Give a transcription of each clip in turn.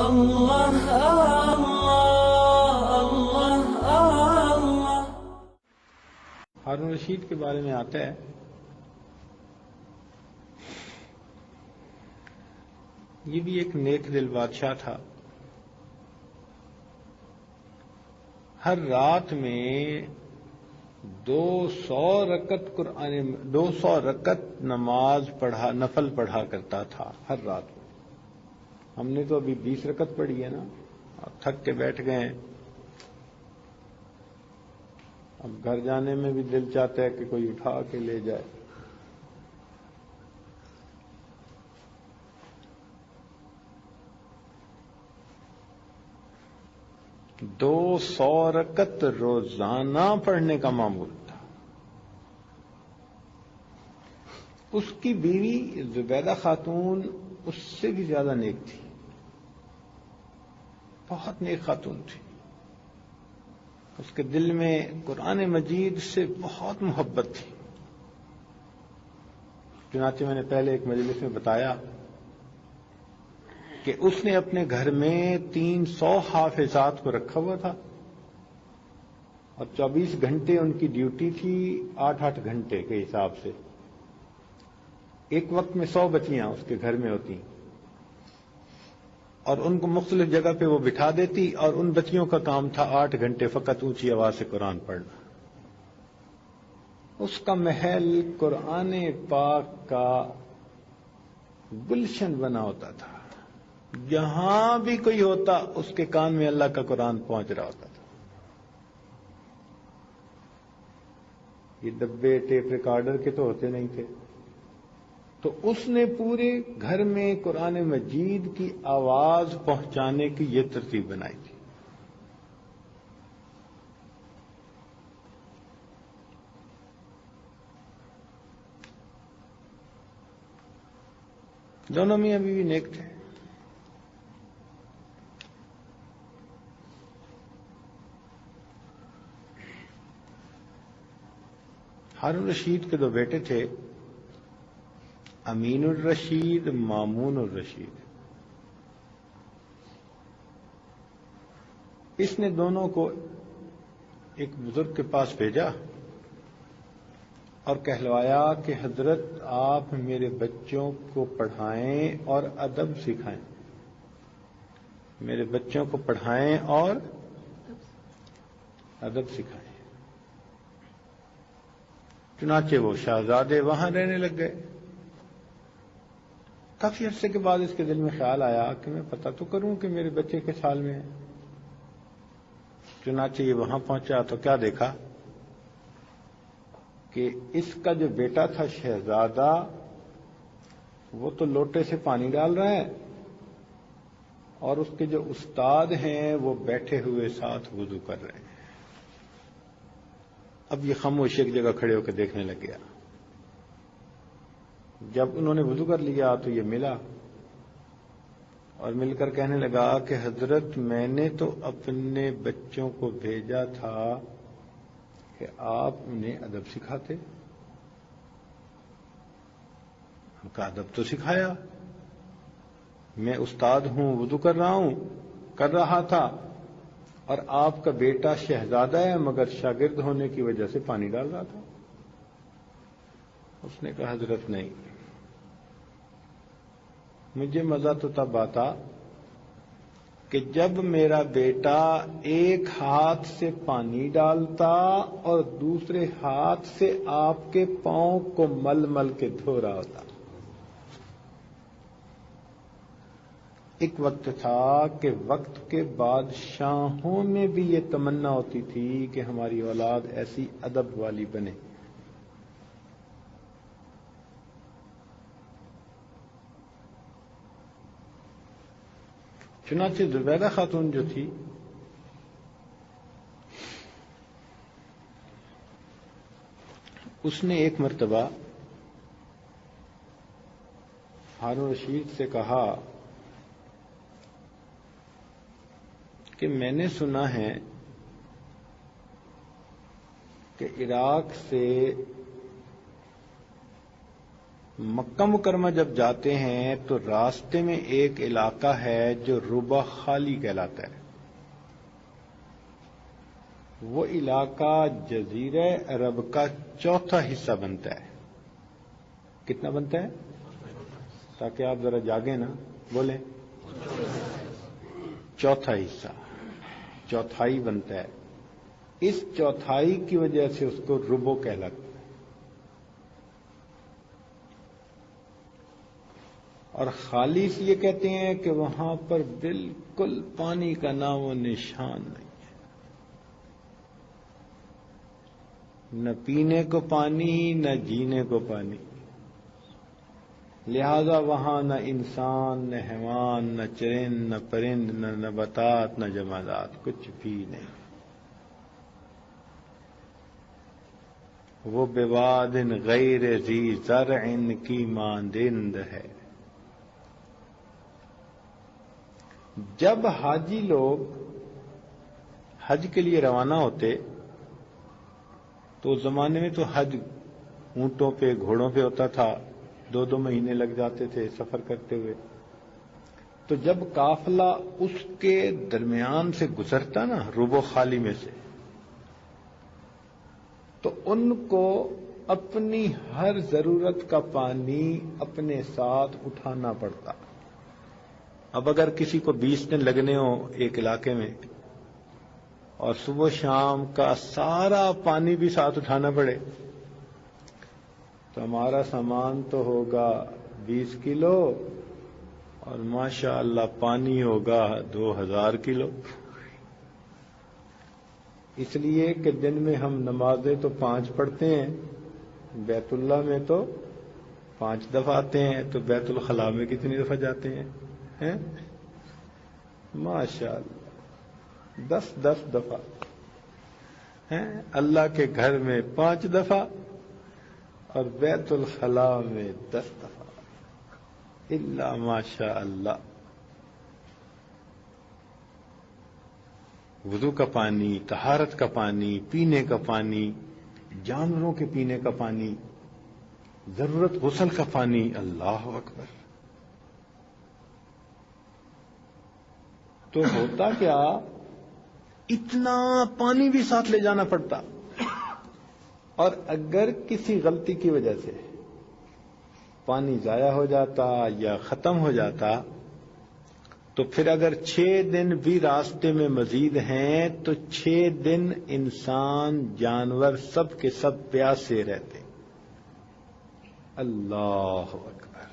اللہ اللہ اللہ اللہ۔ ہارون رشید کے بارے میں آتا ہے یہ بھی ایک نیک دل بادشاہ تھا۔ ہر رات میں 200 رکعت نماز پڑھا، نفل پڑھا کرتا تھا ہر رات میں۔ ہم نے تو ابھی 20 رکعت پڑھی ہے نا، تھک کے بیٹھ گئے ہیں۔ اب گھر جانے میں بھی دل چاہتا ہے کہ کوئی اٹھا کے لے جائے۔ دو 100 رکعت روزانہ پڑھنے کا معمول تھا۔ اس کی بیوی زبیدہ خاتون اس سے بھی زیادہ نیک تھی، بہت نیک خاتون تھی۔ اس کے دل میں قرآن مجید سے بہت محبت تھی۔ چنانچہ میں نے پہلے ایک مجلس میں بتایا کہ اس نے اپنے گھر میں 300 حافظات کو رکھا ہوا تھا، اور 24 گھنٹے ان کی ڈیوٹی تھی، 8-8 گھنٹے کے حساب سے۔ ایک وقت میں 100 بچیاں اس کے گھر میں ہوتی، اور ان کو مختلف جگہ پہ وہ بٹھا دیتی، اور ان بچیوں کا کام تھا 8 گھنٹے فقط اونچی آواز سے قرآن پڑھنا۔ اس کا محل قرآن پاک کا گلشن بنا ہوتا تھا، جہاں بھی کوئی ہوتا اس کے کان میں اللہ کا قرآن پہنچ رہا ہوتا تھا۔ یہ ڈبے ٹیپ ریکارڈر کے تو ہوتے نہیں تھے، تو اس نے پورے گھر میں قرآن مجید کی آواز پہنچانے کی یہ ترتیب بنائی تھی۔ دونوں میاں بیوی نیک تھے۔ ہارون رشید کے 2 بیٹے تھے، امین الرشید، مامون الرشید۔ اس نے دونوں کو ایک بزرگ کے پاس بھیجا اور کہلوایا کہ حضرت آپ میرے بچوں کو پڑھائیں اور ادب سکھائیں، میرے بچوں کو پڑھائیں اور ادب سکھائیں۔ چنانچہ وہ شہزادے وہاں رہنے لگ گئے۔ کافی عرصے کے بعد اس کے دل میں خیال آیا کہ میں پتہ تو کروں کہ میرے بچے کس حال میں ہیں۔ چنانچہ یہ وہاں پہنچا تو کیا دیکھا کہ اس کا جو بیٹا تھا شہزادہ، وہ تو لوٹے سے پانی ڈال رہا ہے، اور اس کے جو استاد ہیں وہ بیٹھے ہوئے ساتھ وضو کر رہے ہیں۔ اب یہ خاموش ایک جگہ کھڑے ہو کے دیکھنے لگ گیا۔ جب انہوں نے وضو کر لیا تو یہ ملا، اور مل کر کہنے لگا کہ حضرت میں نے تو اپنے بچوں کو بھیجا تھا کہ آپ انہیں ادب سکھاتے۔ ان کا ادب تو سکھایا، میں استاد ہوں، وضو کر رہا تھا، اور آپ کا بیٹا شہزادہ ہے مگر شاگرد ہونے کی وجہ سے پانی ڈال رہا تھا۔ اس نے کہا حضرت نہیں، مجھے مزہ تو تب آتا کہ جب میرا بیٹا ایک ہاتھ سے پانی ڈالتا اور دوسرے ہاتھ سے آپ کے پاؤں کو مل مل کے دھو رہا ہوتا۔ ایک وقت تھا کہ وقت کے بادشاہوں میں بھی یہ تمنا ہوتی تھی کہ ہماری اولاد ایسی ادب والی بنے۔ چنانچہ زبیدہ خاتون جو تھی اس نے ایک مرتبہ ہارون رشید سے کہا کہ میں نے سنا ہے کہ عراق سے مکہ مکرمہ جب جاتے ہیں تو راستے میں ایک علاقہ ہے جو ربع خالی کہلاتا ہے. وہ علاقہ جزیرہ عرب کا چوتھا حصہ بنتا ہے. کتنا بنتا ہے؟ تاکہ آپ ذرا جاگیں نا، بولیں. چوتھا حصہ، چوتھائی بنتا ہے. اس چوتھائی کی وجہ سے اس کو ربع کہلاتا ہے. اور خالی اس لیے کہتے ہیں کہ وہاں پر بالکل پانی کا نام و نشان نہیں ہے. نہ پینے کو پانی، نہ جینے کو پانی. لہذا وہاں نہ انسان، نہ حیوان، نہ چرند، نہ پرند، نہ نباتات، نہ جمادات، کچھ بھی نہیں. وہ بواد غیر ذی زرع کی مانند ہے. جب حاجی لوگ حج کے لیے روانہ ہوتے تو اس زمانے میں تو حج اونٹوں پہ، گھوڑوں پہ ہوتا تھا. 2 مہینے لگ جاتے تھے سفر کرتے ہوئے. تو جب قافلہ اس کے درمیان سے گزرتا نا، ربع خالی میں سے، تو ان کو اپنی ہر ضرورت کا پانی اپنے ساتھ اٹھانا پڑتا. اب اگر کسی کو 20 دن لگنے ہوں ایک علاقے میں اور صبح شام کا سارا پانی بھی ساتھ اٹھانا پڑے تو ہمارا سامان تو ہوگا 20 کلو اور ماشاء اللہ پانی ہوگا 2000 کلو. اس لیے کہ دن میں ہم نمازیں تو 5 پڑھتے ہیں، بیت اللہ میں تو 5 دفعہ آتے ہیں، تو بیت الخلاء میں کتنی دفعہ جاتے ہیں؟ ماشاء اللہ 10 دفعہ ہیں. اللہ کے گھر میں 5 دفعہ اور بیت الخلاء میں 10 دفعہ. الا ماشاء اللہ. وضو کا پانی، طہارت کا پانی، پینے کا پانی، جانوروں کے پینے کا پانی، ضرورت غسل کا پانی. اللہ اکبر. تو ہوتا کیا، اتنا پانی بھی ساتھ لے جانا پڑتا. اور اگر کسی غلطی کی وجہ سے پانی ضائع ہو جاتا یا ختم ہو جاتا تو پھر اگر 6 دن بھی راستے میں مزید ہیں تو 6 دن انسان، جانور، سب کے سب پیاسے رہتے. اللہ اکبر.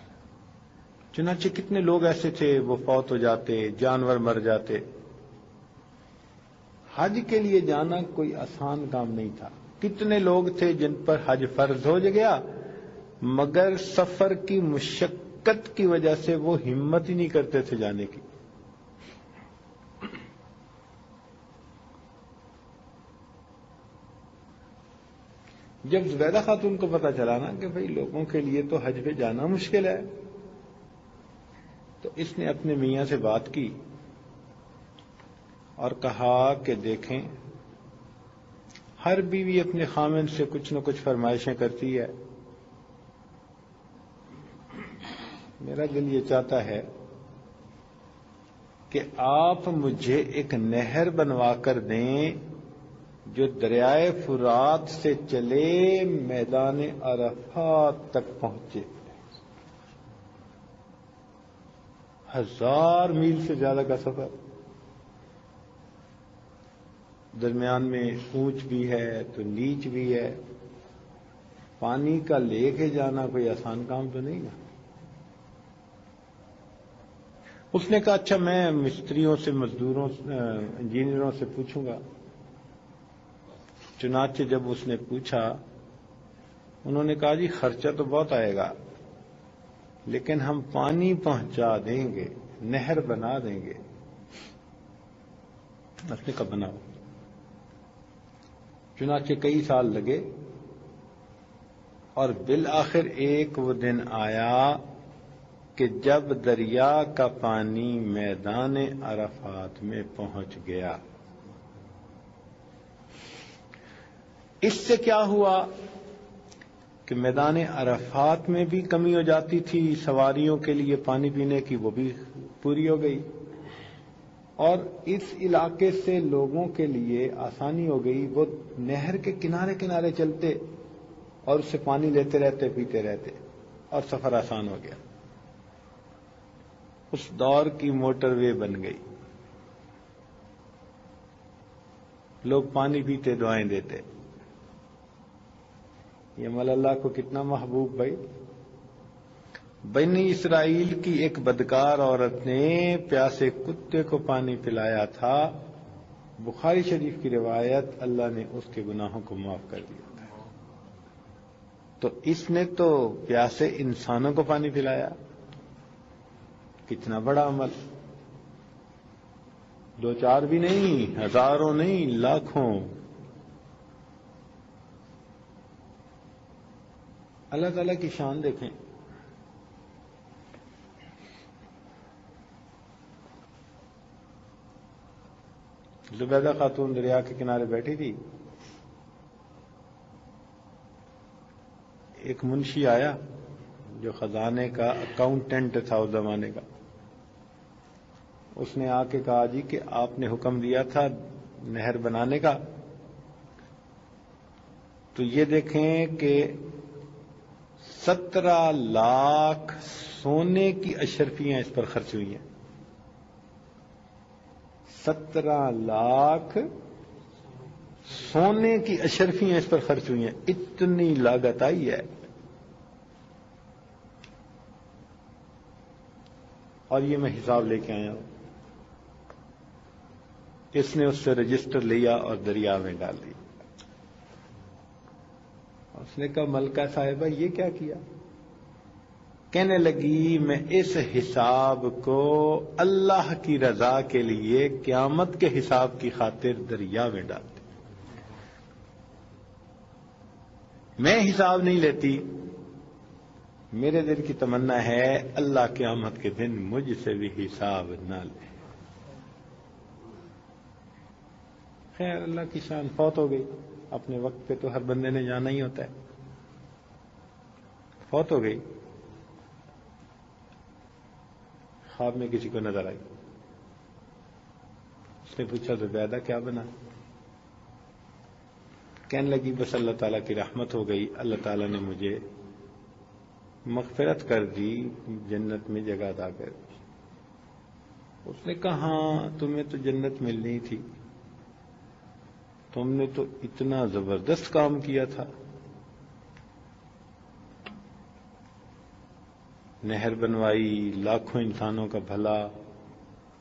چنانچہ کتنے لوگ ایسے تھے وہ فوت ہو جاتے، جانور مر جاتے. حج کے لیے جانا کوئی آسان کام نہیں تھا. کتنے لوگ تھے جن پر حج فرض ہو گیا مگر سفر کی مشقت کی وجہ سے وہ ہمت ہی نہیں کرتے تھے جانے کی. جب زبیدہ خاتون کو پتا چلا نا کہ بھئی لوگوں کے لیے تو حج پہ جانا مشکل ہے، تو اس نے اپنے میاں سے بات کی اور کہا کہ دیکھیں، ہر بیوی اپنے خامن سے کچھ نہ کچھ فرمائشیں کرتی ہے. میرا دل یہ چاہتا ہے کہ آپ مجھے ایک نہر بنوا کر دیں جو دریائے فرات سے چلے میدان عرفات تک پہنچے. 1000 میل سے زیادہ کا سفر، درمیان میں اونچ بھی ہے تو نیچ بھی ہے. پانی کا لے کے جانا کوئی آسان کام تو نہیں نا. اس نے کہا اچھا میں مستریوں سے، مزدوروں، انجینئروں سے پوچھوں گا. چنانچہ جب اس نے پوچھا، انہوں نے کہا جی خرچہ تو بہت آئے گا لیکن ہم پانی پہنچا دیں گے، نہر بنا دیں گے. اس نے کہا بناؤ. چنانچہ کئی سال لگے اور بالآخر ایک وہ دن آیا کہ جب دریا کا پانی میدان عرفات میں پہنچ گیا. اس سے کیا ہوا کہ کہ میدان عرفات میں بھی کمی ہو جاتی تھی سواریوں کے لیے پانی پینے کی، وہ بھی پوری ہو گئی، اور اس علاقے سے لوگوں کے لیے آسانی ہو گئی، وہ نہر کے کنارے کنارے چلتے اور اس سے پانی لیتے رہتے پیتے رہتے، اور سفر آسان ہو گیا۔ اس دور کی موٹر وے بن گئی، لوگ پانی پیتے دعائیں دیتے۔ یہ عمل اللہ کو کتنا محبوب بھائی۔ بنی اسرائیل کی ایک بدکار عورت نے پیاسے کتے کو پانی پلایا تھا، بخاری شریف کی روایت، اللہ نے اس کے گناہوں کو معاف کر دیا تھا۔ تو اس نے تو پیاسے انسانوں کو پانی پلایا، کتنا بڑا عمل، دو چار بھی نہیں، ہزاروں نہیں، لاکھوں۔ اللہ تعالیٰ کی شان دیکھیں۔ زبیدہ خاتون دریا کے کنارے بیٹھی تھی، ایک منشی آیا جو خزانے کا اکاؤنٹنٹ تھا اس زمانے کا، اس نے آ کے کہا جی کہ آپ نے حکم دیا تھا نہر بنانے کا، تو یہ دیکھیں کہ 17 لاکھ سونے کی اشرفیاں اس پر خرچ ہوئی ہیں، 17 لاکھ سونے کی اشرفیاں اس پر خرچ ہوئی ہیں، اتنی لاگت آئی ہے۔ اور یہ میں حساب لے کے آیا ہوں۔ اس نے اس سے رجسٹر لیا اور دریا میں ڈال دیا۔ اس نے کہا ملکہ صاحبہ یہ کیا کیا؟ کہنے لگی میں اس حساب کو اللہ کی رضا کے لیے قیامت کے حساب کی خاطر دریا میں ڈال دی، میں حساب نہیں لیتی، میرے دل کی تمنا ہے اللہ قیامت کے دن مجھ سے بھی حساب نہ لے۔ خیر اللہ کی شان، فوت ہو گئی، اپنے وقت پہ تو ہر بندے نے جانا ہی ہوتا ہے، فوت ہو گئی، خواب میں کسی کو نظر آئی، اس نے پوچھا زبیدہ کیا بنا؟ کہنے لگی بس اللہ تعالیٰ کی رحمت ہو گئی، اللہ تعالیٰ نے مجھے مغفرت کر دی، جنت میں جگہ عطا کر دی۔ اس نے کہا ہاں تمہیں تو جنت ملنی تھی، تم نے تو اتنا زبردست کام کیا تھا، نہر بنوائی، لاکھوں انسانوں کا بھلا،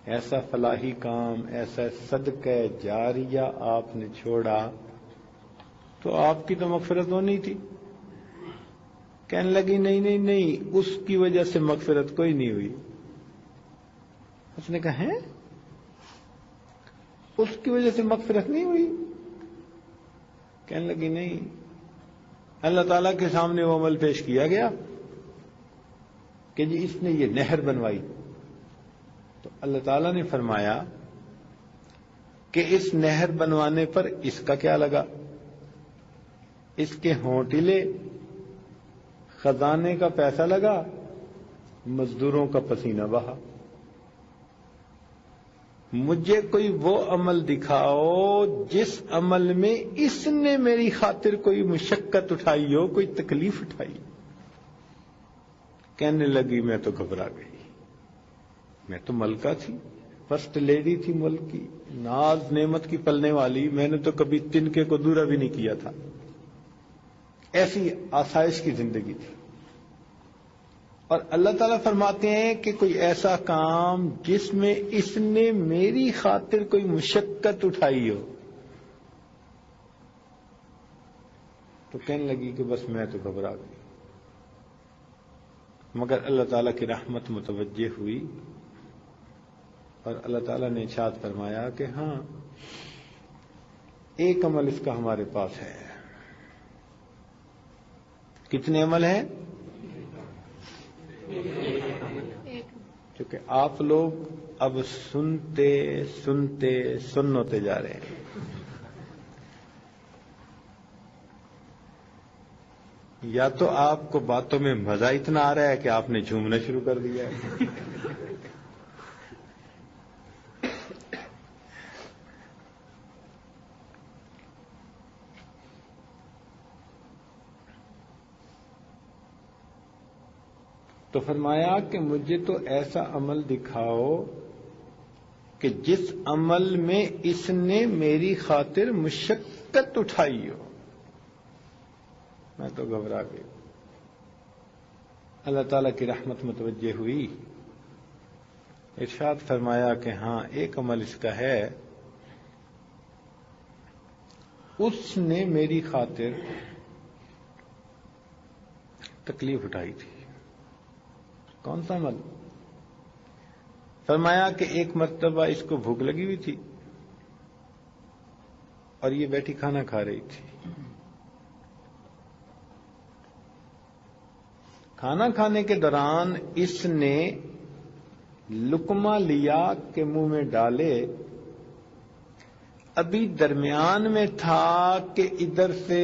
ایسا فلاحی کام، ایسا صدقہ جاریہ آپ نے چھوڑا، تو آپ کی تو مغفرت ہونی تھی۔ کہنے لگی نہیں، اس کی وجہ سے مغفرت کوئی نہیں ہوئی۔ اس نے کہا ہے اس کی وجہ سے مغفرت نہیں ہوئی؟ کہنے لگی نہیں، اللہ تعالیٰ کے سامنے وہ عمل پیش کیا گیا کہ جی اس نے یہ نہر بنوائی، تو اللہ تعالیٰ نے فرمایا کہ اس نہر بنوانے پر اس کا کیا لگا، اس کے ہونٹ ہلے، خزانے کا پیسہ لگا، مزدوروں کا پسینہ بہا۔ مجھے کوئی وہ عمل دکھاؤ جس عمل میں اس نے میری خاطر کوئی مشقت اٹھائی ہو، کوئی تکلیف اٹھائی۔ کہنے لگی میں تو گھبرا گئی، میں تو ملکہ تھی، فرسٹ لیڈی تھی ملک کی، ناز نعمت کی پلنے والی، میں نے تو کبھی تنکے کو دورہ بھی نہیں کیا تھا، ایسی آسائش کی زندگی تھی۔ اور اللہ تعالیٰ فرماتے ہیں کہ کوئی ایسا کام جس میں اس نے میری خاطر کوئی مشقت اٹھائی ہو، تو کہنے لگی کہ بس میں تو گھبرا گئی، مگر اللہ تعالیٰ کی رحمت متوجہ ہوئی، اور اللہ تعالیٰ نے ارشاد فرمایا کہ ہاں ایک عمل اس کا ہمارے پاس ہے۔ کتنے عمل ہیں؟ کیونکہ آپ لوگ اب سنتے سنتے سن ہوتے جا رہے ہیں۔ یا تو آپ کو باتوں میں مزہ اتنا آ رہا ہے کہ آپ نے جھومنا شروع کر دیا ہے. تو فرمایا کہ مجھے تو ایسا عمل دکھاؤ کہ جس عمل میں اس نے میری خاطر مشقت اٹھائی ہو. میں تو گھبرا گئی. اللہ تعالیٰ کی رحمت متوجہ ہوئی. ارشاد فرمایا کہ ہاں ایک عمل اس کا ہے، اس نے میری خاطر تکلیف اٹھائی تھی. کون سا عمل؟ فرمایا کہ ایک مرتبہ اس کو بھوک لگی ہوئی تھی اور یہ بیٹھی کھانا کھا رہی تھی. کھانا کھانے کے دوران اس نے لقمہ لیا کہ منہ میں ڈالے، ابھی درمیان میں تھا کہ ادھر سے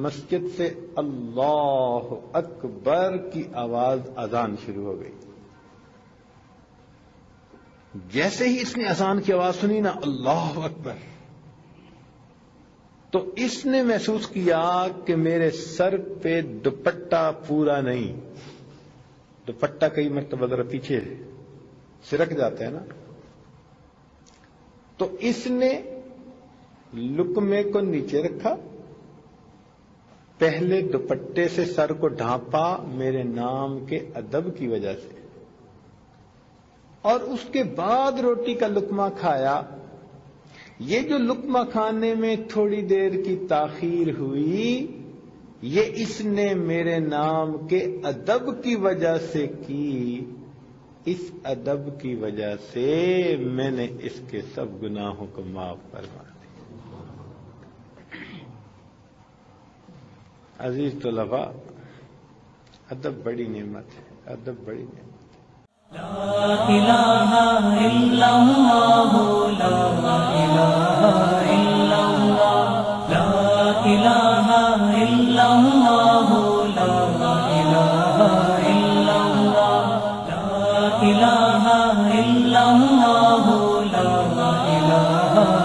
مسجد سے اللہ اکبر کی آواز اذان شروع ہو گئی. جیسے ہی اس نے اذان کی آواز سنی نا، اللہ اکبر، تو اس نے محسوس کیا کہ میرے سر پہ دوپٹہ پورا نہیں. دوپٹہ کئی مرتبہ ذرا پیچھے سرک جاتا ہے نا. تو اس نے لقمے کو نیچے رکھا، پہلے دوپٹے سے سر کو ڈھانپا میرے نام کے ادب کی وجہ سے، اور اس کے بعد روٹی کا لقمہ کھایا. یہ جو لقمہ کھانے میں تھوڑی دیر کی تاخیر ہوئی، یہ اس نے میرے نام کے ادب کی وجہ سے کی. اس ادب کی وجہ سے میں نے اس کے سب گناہوں کو معاف فرما دیا. عزیز طلباء، ادب بڑی نعمت ہے، ادب بڑی نعمت. لا الہ الا اللہ، لا الہ الا اللہ، لا الہ الا اللہ، لا الہ الا اللہ، لا الہ الا اللہ، لا الہ